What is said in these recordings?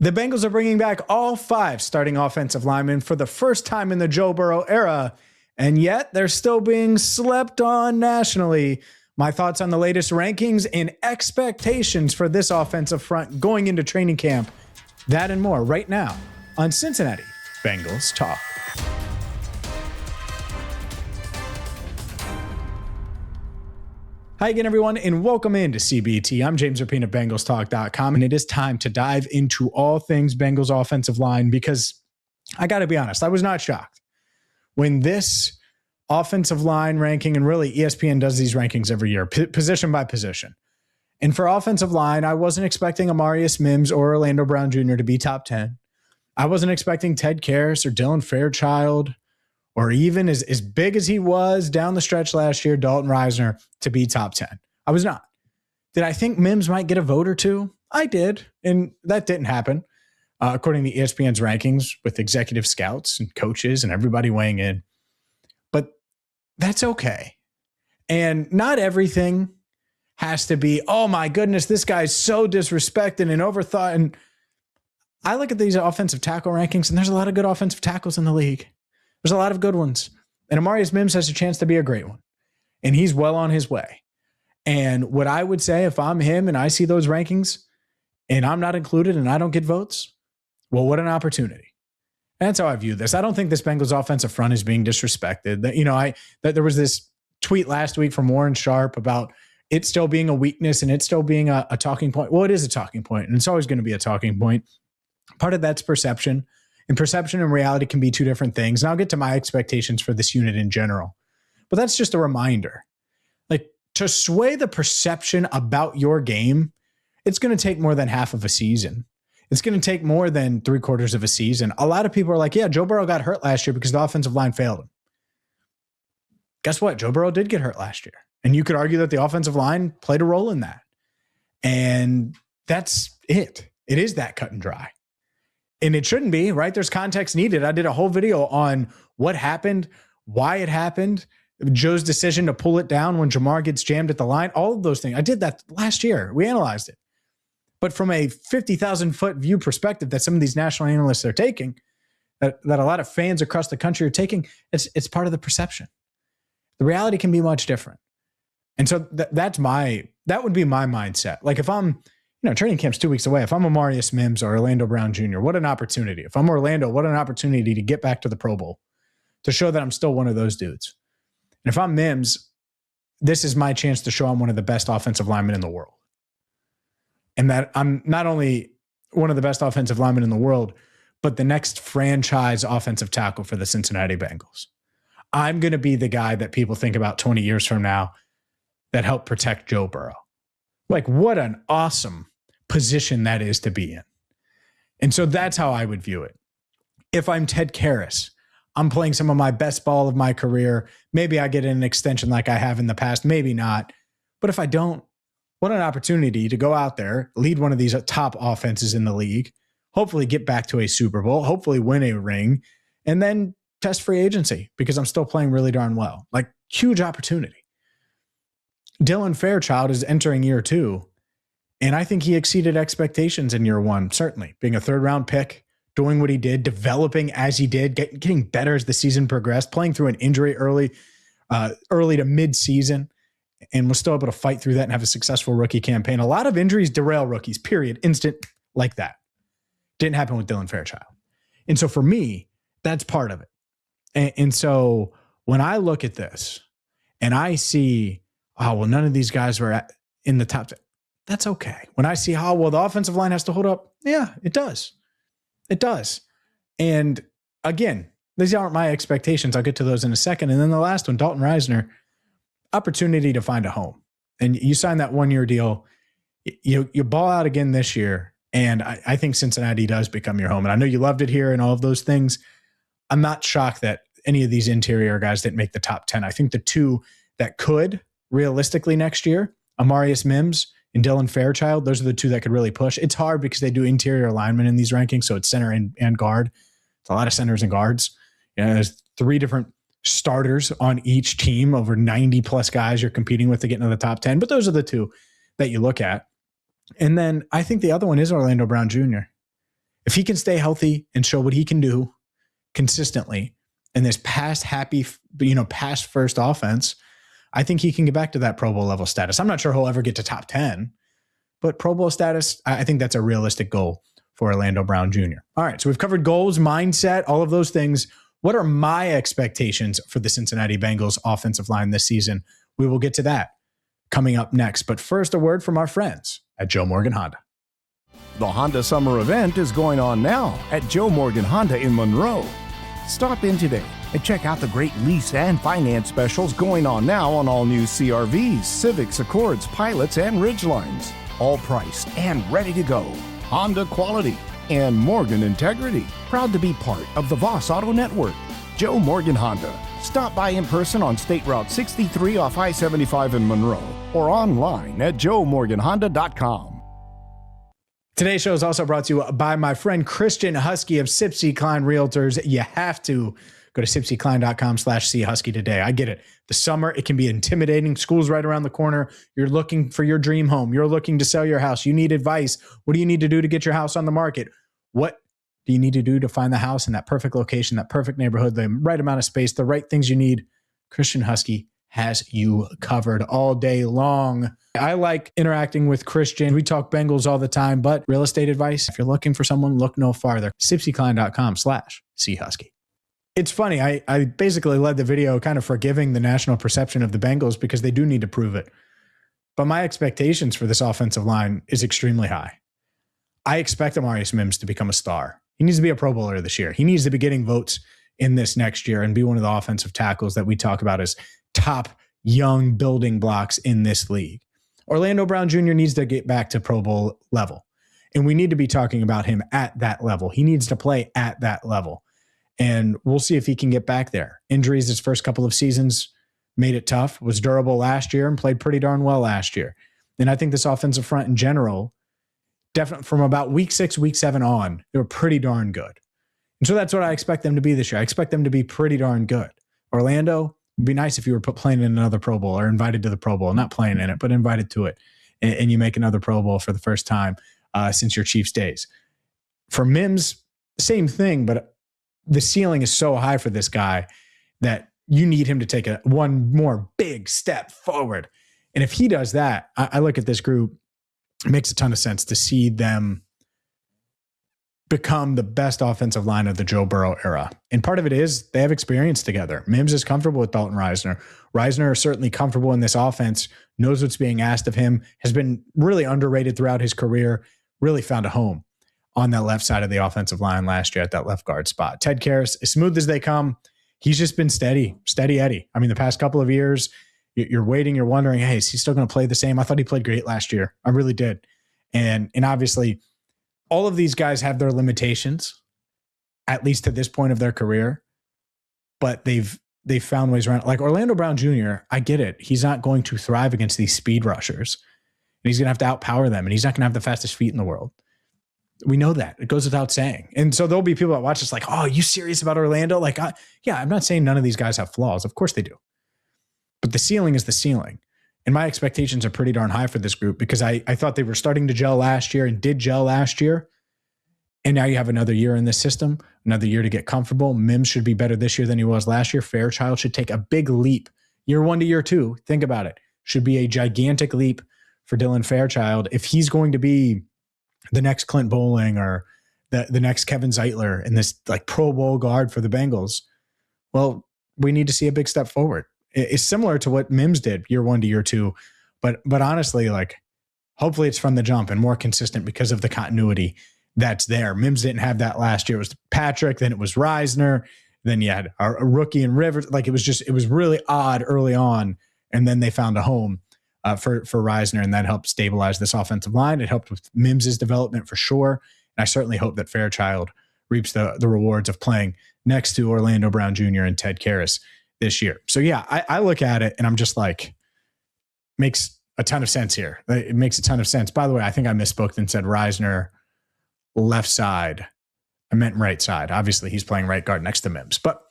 The Bengals are bringing back all 5 starting offensive linemen for the first time in the Joe Burrow era, and yet they're still being slept on nationally. My thoughts on the latest rankings and expectations for this offensive front going into training camp. That and more right now on Cincinnati Bengals Talk. Hi again, everyone, and welcome into CBT. I'm James Rapien of BengalsTalk.com, and it is time to dive into all things Bengals offensive line because I got to be honest, I was not shocked when this offensive line ranking, and really ESPN does these rankings every year, position by position. And for offensive line, I wasn't expecting Amarius Mims or Orlando Brown Jr. to be top 10. I wasn't expecting Ted Karras or Dylan Fairchild, or even as big as he was down the stretch last year, Dalton Risner, to be top 10. I was not. Did I think Mims might get a vote or two? I did, and that didn't happen, according to ESPN's rankings with executive scouts and coaches and everybody weighing in. But that's okay. And not everything has to be, oh my goodness, this guy's so disrespected and overthought. And I look at these offensive tackle rankings, and there's a lot of good offensive tackles in the league. There's a lot of good ones. And Amarius Mims has a chance to be a great one. And he's well on his way. And what I would say if I'm him and I see those rankings and I'm not included and I don't get votes, well, what an opportunity. And that's how I view this. I don't think this Bengals offensive front is being disrespected. That there was this tweet last week from Warren Sharp about it still being a weakness and it still being a talking point. Well, it is a talking point, and it's always going to be a talking point. Part of that's perception. And perception and reality can be two different things. And I'll get to my expectations for this unit in general. But that's just a reminder. Like, to sway the perception about your game, it's going to take more than half of a season. It's going to take more than 3/4 of a season. A lot of people are like, yeah, Joe Burrow got hurt last year because the offensive line failed him. Guess what? Joe Burrow did get hurt last year. And you could argue that the offensive line played a role in that. And that's it. It is that cut and dry. And it shouldn't be, right? There's context needed. I did a whole video on what happened, why it happened, Joe's decision to pull it down when Jamar gets jammed at the line, all of those things. I did that last year. We analyzed it. But from a 50,000-foot view perspective that some of these national analysts are taking, that a lot of fans across the country are taking, it's part of the perception. The reality can be much different. And so that would be my mindset. Like if I'm, training camp's 2 weeks away. If I'm Amarius Mims or Orlando Brown Jr., what an opportunity. If I'm Orlando, what an opportunity to get back to the Pro Bowl, to show that I'm still one of those dudes. And if I'm Mims, this is my chance to show I'm one of the best offensive linemen in the world. And that I'm not only one of the best offensive linemen in the world, but the next franchise offensive tackle for the Cincinnati Bengals. I'm going to be the guy that people think about 20 years from now that helped protect Joe Burrow. Like, what an awesome position that is to be in. And so that's how I would view it. If I'm Ted Karras, I'm playing some of my best ball of my career. Maybe I get an extension like I have in the past, maybe not. But if I don't, what an opportunity to go out there, lead one of these top offenses in the league, hopefully get back to a Super Bowl, hopefully win a ring, and then test free agency because I'm still playing really darn well. Like, huge opportunity. Dylan Fairchild is entering year 2. And I think he exceeded expectations in year 1, certainly. Being a 3rd-round pick, doing what he did, developing as he did, getting better as the season progressed, playing through an injury early to mid-season, and was still able to fight through that and have a successful rookie campaign. A lot of injuries derail rookies, period, instant like that. Didn't happen with Dylan Fairchild. And so for me, that's part of it. And so when I look at this and I see, oh, well, none of these guys were in the top 10. That's okay. When I see how well the offensive line has to hold up, yeah, it does. It does. And again, these aren't my expectations. I'll get to those in a second. And then the last one, Dalton Risner, opportunity to find a home. And you sign that 1-year deal. You ball out again this year. And I think Cincinnati does become your home. And I know you loved it here and all of those things. I'm not shocked that any of these interior guys didn't make the top 10. I think the two that could realistically next year, Amarius Mims and Dylan Fairchild, those are the two that could really push. It's hard because they do interior alignment in these rankings, so it's center and guard. It's a lot of centers and guards. There's 3 different starters on each team, over 90-plus guys you're competing with to get into the top 10. But those are the two that you look at. And then I think the other one is Orlando Brown Jr. If he can stay healthy and show what he can do consistently in this pass first offense, I think he can get back to that Pro Bowl level status. I'm not sure he'll ever get to top 10, but Pro Bowl status, I think that's a realistic goal for Orlando Brown Jr. All right, so we've covered goals, mindset, all of those things. What are my expectations for the Cincinnati Bengals offensive line this season? We will get to that coming up next. But first, a word from our friends at Joe Morgan Honda. The Honda Summer Event is going on now at Joe Morgan Honda in Monroe. Stop in today and check out the great lease and finance specials going on now on all new CRVs, Civics, Accords, Pilots, and Ridgelines. All priced and ready to go. Honda quality and Morgan integrity. Proud to be part of the Voss Auto Network. Joe Morgan Honda. Stop by in person on State Route 63 off I-75 in Monroe or online at joemorganhonda.com. Today's show is also brought to you by my friend Christian Husky of Sipsey Klein Realtors. You have to go to sipseyklein.com/chusky today. I get it. The summer, it can be intimidating. School's right around the corner. You're looking for your dream home. You're looking to sell your house. You need advice. What do you need to do to get your house on the market? What do you need to do to find the house in that perfect location, that perfect neighborhood, the right amount of space, the right things you need? Christian Husky has you covered all day long. I like interacting with Christian. We talk Bengals all the time, but real estate advice, if you're looking for someone, look no farther. sipseyklein.com/chusky. It's funny. I basically led the video kind of forgiving the national perception of the Bengals because they do need to prove it. But my expectations for this offensive line is extremely high. I expect Amarius Mims to become a star. He needs to be a Pro Bowler this year. He needs to be getting votes in this next year and be one of the offensive tackles that we talk about as top young building blocks in this league. Orlando Brown Jr. needs to get back to Pro Bowl level, and we need to be talking about him at that level. He needs to play at that level, and we'll see if he can get back there. Injuries his first couple of seasons made it tough, was durable last year, and played pretty darn well last year. And I think this offensive front in general, definitely from about week 6, week 7 on, they were pretty darn good. And so that's what I expect them to be this year. I expect them to be pretty darn good. Orlando, it'd be nice if you were playing in another Pro Bowl or invited to the Pro Bowl, not playing in it, but invited to it. And you make another Pro Bowl for the first time since your Chiefs days. For Mims, same thing, but the ceiling is so high for this guy that you need him to take one more big step forward. And if he does that, I look at this group, it makes a ton of sense to see them become the best offensive line of the Joe Burrow era. And part of it is they have experience together. Mims is comfortable with Dalton Risner. Risner is certainly comfortable in this offense, knows what's being asked of him, has been really underrated throughout his career, really found a home on that left side of the offensive line last year at that left guard spot. Ted Karras, as smooth as they come, he's just been steady Eddie. I mean, the past couple of years, you're waiting, you're wondering, hey, is he still going to play the same? I thought he played great last year. I really did. And obviously, all of these guys have their limitations, at least to this point of their career, but they've found ways around it. Like Orlando Brown Jr., I get it. He's not going to thrive against these speed rushers. And he's going to have to outpower them, and he's not going to have the fastest feet in the world. We know that. It goes without saying. And so there'll be people that watch this like, oh, are you serious about Orlando? Like, yeah, I'm not saying none of these guys have flaws. Of course they do. But the ceiling is the ceiling. And my expectations are pretty darn high for this group because I thought they were starting to gel last year and did gel last year. And now you have another year in this system, another year to get comfortable. Mims should be better this year than he was last year. Fairchild should take a big leap. Year 1 to year 2, think about it. Should be a gigantic leap for Dylan Fairchild if he's going to be the next Clint Bowling or the next Kevin Zeitler in this like Pro Bowl guard for the Bengals. Well, we need to see a big step forward. It's similar to what Mims did year 1 to year 2, but honestly, like hopefully it's from the jump and more consistent because of the continuity that's there. Mims didn't have that last year. It was Patrick, then it was Risner, then you had a rookie in Rivers. Like it was really odd early on, and then they found a home for Risner, and that helped stabilize this offensive line. It helped with Mims's development for sure, and I certainly hope that Fairchild reaps the rewards of playing next to Orlando Brown Jr. and Ted Karras this year. So yeah, I look at it and I'm just like, makes a ton of sense here. It makes a ton of sense. By the way, I think I misspoke and said Risner left side. I meant right side. Obviously, he's playing right guard next to Mims. But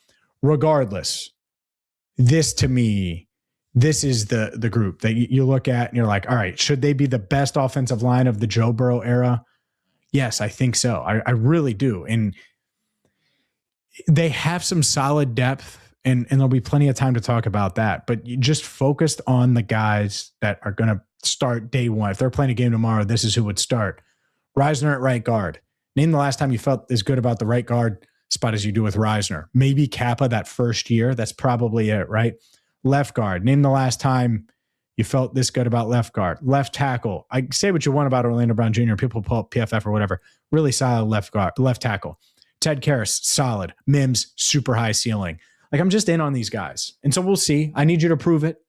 regardless, this to me, this is the group that you look at and you're like, all right, should they be the best offensive line of the Joe Burrow era? Yes, I think so. I really do. And they have some solid depth, and there'll be plenty of time to talk about that. But you just focused on the guys that are going to start day one. If they're playing a game tomorrow, this is who would start. Reisner at right guard. Name the last time you felt as good about the right guard spot as you do with Reisner. Maybe Kappa that first year. That's probably it, right? Left guard. Name the last time you felt this good about left guard. Left tackle. I say what you want about Orlando Brown Jr. People pull up PFF or whatever. Really solid left tackle. Ted Karras, solid. Mims, super high ceiling. Like, I'm just in on these guys. And so we'll see. I need you to prove it.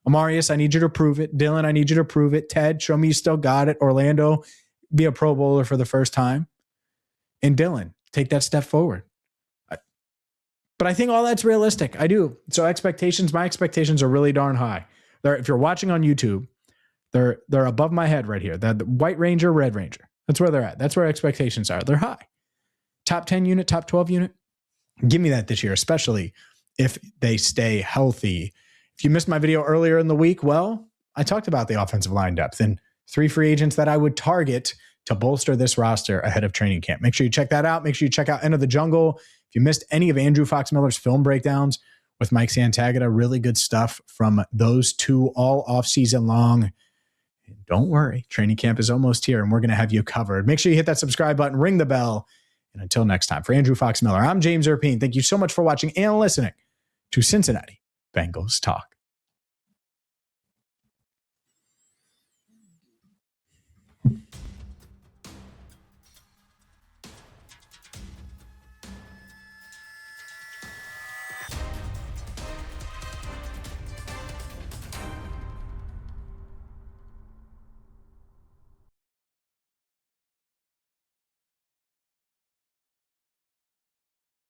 Amarius, I need you to prove it. Dylan, I need you to prove it. Ted, show me you still got it. Orlando, be a Pro Bowler for the first time. And Dylan, take that step forward. But I think all that's realistic. I do. So my expectations are really darn high. If you're watching on YouTube, they're above my head right here. The White Ranger, Red Ranger. That's where they're at. That's where expectations are. They're high. Top 10 unit, top 12 unit. Give me that this year, especially if they stay healthy. If you missed my video earlier in the week, well, I talked about the offensive line depth and 3 free agents that I would target to bolster this roster ahead of training camp. Make sure you check that out. Make sure you check out End of the Jungle. If you missed any of Andrew Fox Miller's film breakdowns with Mike Santagata, really good stuff from those two all offseason long. And don't worry, training camp is almost here and we're going to have you covered. Make sure you hit that subscribe button, ring the bell. And until next time, for Andrew Fox Miller, I'm James Rapien. Thank you so much for watching and listening to Cincinnati Bengals Talk.